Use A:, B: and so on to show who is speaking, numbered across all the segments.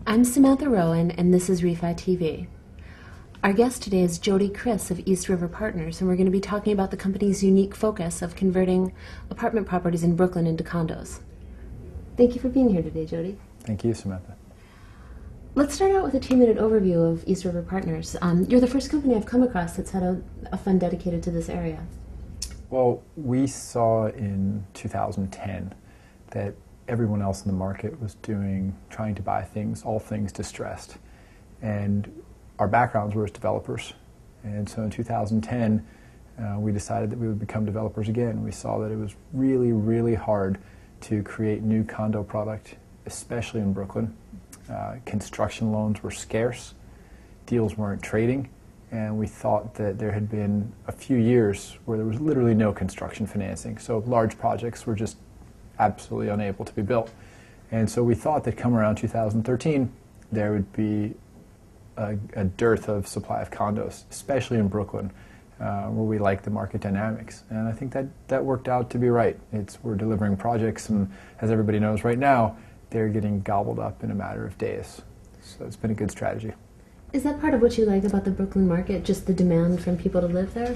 A: I'm Samantha Rowan, and this is Refi TV. Our guest today is Jody Kriss of East River Partners, and we're going to be talking about the company's unique focus of converting apartment properties in Brooklyn into condos. Thank you for being here today, Jody.
B: Thank you, Samantha.
A: Let's start out with a 2-minute overview of East River Partners. You're the first company I've come across that's had a fund dedicated to this area.
B: Well, we saw in 2010 that everyone else in the market was trying to buy things, all things distressed. And our backgrounds were as developers. And so in 2010, we decided that we would become developers again. We saw that it was really, really hard to create new condo product, especially in Brooklyn. Construction loans were scarce, deals weren't trading, and we thought that there had been a few years where there was literally no construction financing. So large projects were just absolutely unable to be built. And so we thought that come around 2013, there would be a dearth of supply of condos, especially in Brooklyn, where we like the market dynamics. And I think that worked out to be right. We're delivering projects, and as everybody knows right now, they're getting gobbled up in a matter of days. So it's been a good strategy.
A: Is that part of what you like about the Brooklyn market, just the demand from people to live there?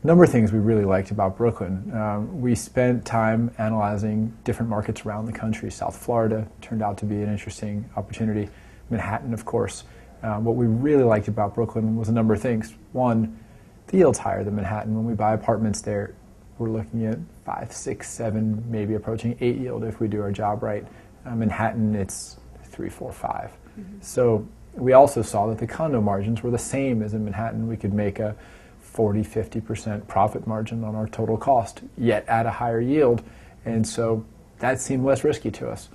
B: A number of things we really liked about Brooklyn. We spent time analyzing different markets around the country. South Florida turned out to be an interesting opportunity. Manhattan, of course. What we really liked about Brooklyn was a number of things. One, the yield's higher than Manhattan. When we buy apartments there, we're looking at 5, 6, 7, maybe approaching 8 yield if we do our job right. Manhattan, it's 3, 4, 5. Mm-hmm. So we also saw that the condo margins were the same as in Manhattan. We could make a 40, 50% profit margin on our total cost, yet at a higher yield. And so that seemed less risky to us.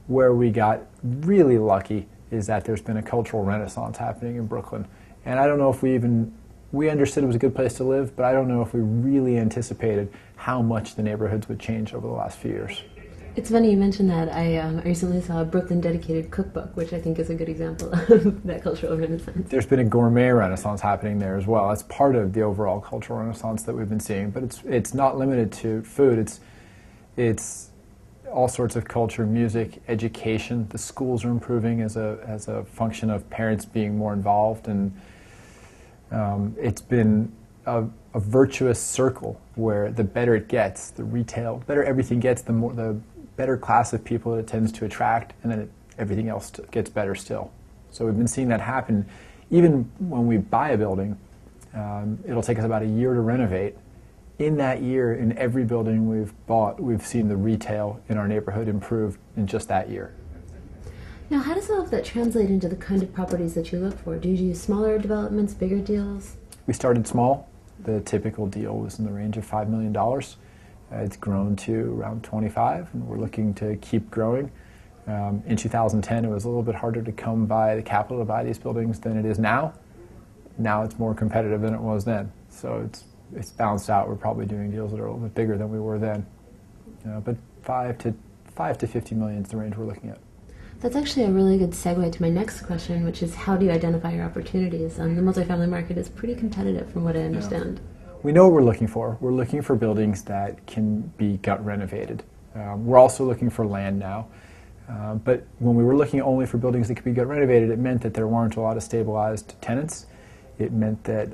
B: Where we got really lucky is that there's been a cultural renaissance happening in Brooklyn. And I don't know if we understood it was a good place to live, but I don't know if we really anticipated how much the neighborhoods would change over the last few years.
A: It's funny you mentioned that. I recently saw a Brooklyn dedicated cookbook, which I think is a good example of that cultural renaissance.
B: There's been a gourmet renaissance happening there as well. That's part of the overall cultural renaissance that we've been seeing. But it's not limited to food. It's all sorts of culture, music, education. The schools are improving as a function of parents being more involved, and it's been a virtuous circle where the better it gets, the retail, better everything gets, the better class of people it tends to attract, and then everything else gets better still. So we've been seeing that happen. Even when we buy a building, it'll take us about a year to renovate. In that year, in every building we've bought, we've seen the retail in our neighborhood improve in just that year.
A: Now, how does all of that translate into the kind of properties that you look for? Do you use smaller developments, bigger deals? We
B: started small. The typical deal was in the range of $5 million. It's grown to around 25, and we're looking to keep growing. In 2010, it was a little bit harder to come by the capital to buy these buildings than it is now. Now it's more competitive than it was then. So it's balanced out. We're probably doing deals that are a little bit bigger than we were then. But 5 to 50 million is the range we're looking at.
A: That's actually a really good segue to my next question, which is how do you identify your opportunities? The multifamily market is pretty competitive from what I understand.
B: Yeah. We know what we're looking for. We're looking for buildings that can be gut renovated. We're also looking for land now. But when we were looking only for buildings that could be gut renovated, it meant that there weren't a lot of stabilized tenants. It meant that,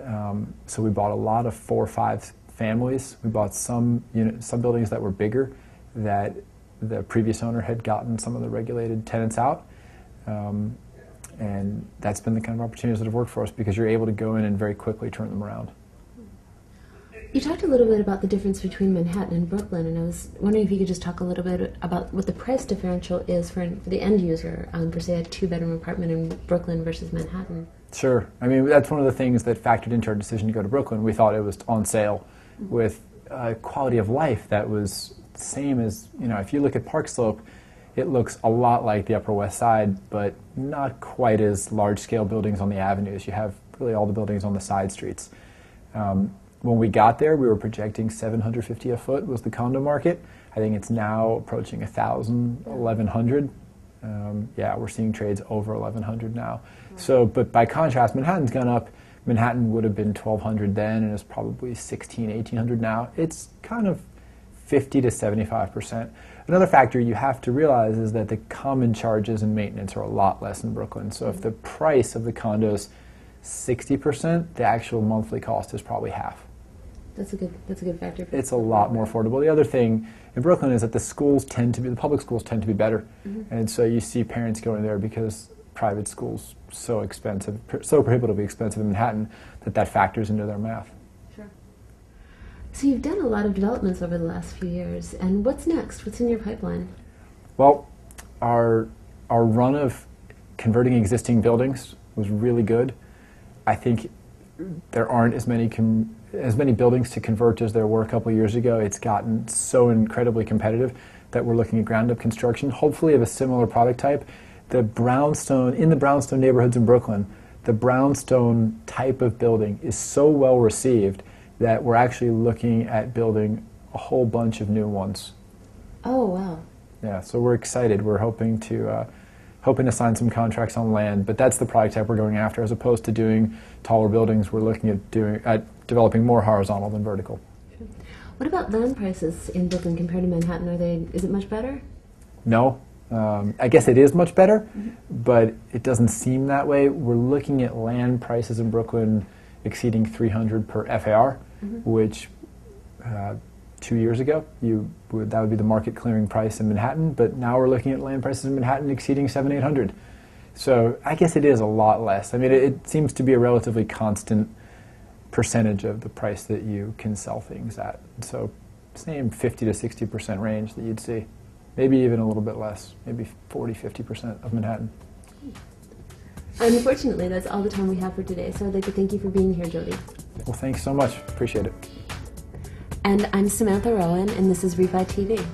B: so we bought a lot of 4 or 5 families. We bought some buildings that were bigger, that the previous owner had gotten some of the regulated tenants out. And that's been the kind of opportunities that have worked for us because you're able to go in and very quickly turn them around.
A: You talked a little bit about the difference between Manhattan and Brooklyn, and I was wondering if you could just talk a little bit about what the price differential is for the end user for, say, a 2-bedroom apartment in Brooklyn versus Manhattan.
B: Sure. I mean, that's one of the things that factored into our decision to go to Brooklyn. We thought it was on sale with a quality of life that was the same as, if you look at Park Slope, it looks a lot like the Upper West Side, but not quite as large-scale buildings on the avenues. You have really all the buildings on the side streets. When we got there, we were projecting $750 a foot was the condo market. I think it's now approaching $1,000, $1,100. Yeah, we're seeing trades over $1,100 now. So, but by contrast, Manhattan's gone up. Manhattan would have been $1,200 then, and it's probably $1,600, $1,800 now. It's kind of 50 to 75%. Another factor you have to realize is that the common charges and maintenance are a lot less in Brooklyn. So if the price of the condo is 60%, the actual monthly cost is probably half.
A: That's a good factor.
B: It's a lot more affordable. The other thing in Brooklyn is that the public schools tend to be better. And so you see parents going there because private schools so expensive, so prohibitively expensive in Manhattan that factors into their math.
A: Sure. So you've done a lot of developments over the last few years, and what's next? What's in your pipeline?
B: Well, our run of converting existing buildings was really good. I think there aren't as many buildings to convert as there were a couple of years ago. It's gotten so incredibly competitive that we're looking at ground-up construction, hopefully of a similar product type. In the brownstone neighborhoods in Brooklyn, the brownstone type of building is so well received that we're actually looking at building a whole bunch of new ones.
A: Oh, wow.
B: Yeah, so we're excited. We're hoping to sign some contracts on land, but that's the product type we're going after. As opposed to doing taller buildings, we're looking at developing more horizontal than vertical.
A: Sure. What about land prices in Brooklyn compared to Manhattan? Is it much better?
B: No. I guess it is much better, but it doesn't seem that way. We're looking at land prices in Brooklyn exceeding $300 per FAR, which 2 years ago that would be the market clearing price in Manhattan. But now we're looking at land prices in Manhattan exceeding $700-800. So I guess it is a lot less. I mean, it seems to be a relatively constant percentage of the price that you can sell things at. So same 50 to 60% range that you'd see. Maybe even a little bit less, maybe 40-50% of Manhattan.
A: Unfortunately, that's all the time we have for today, so I'd like to thank you for being here, Jody.
B: Well, thanks so much. Appreciate it.
A: And I'm Samantha Rowan, and this is Refi TV.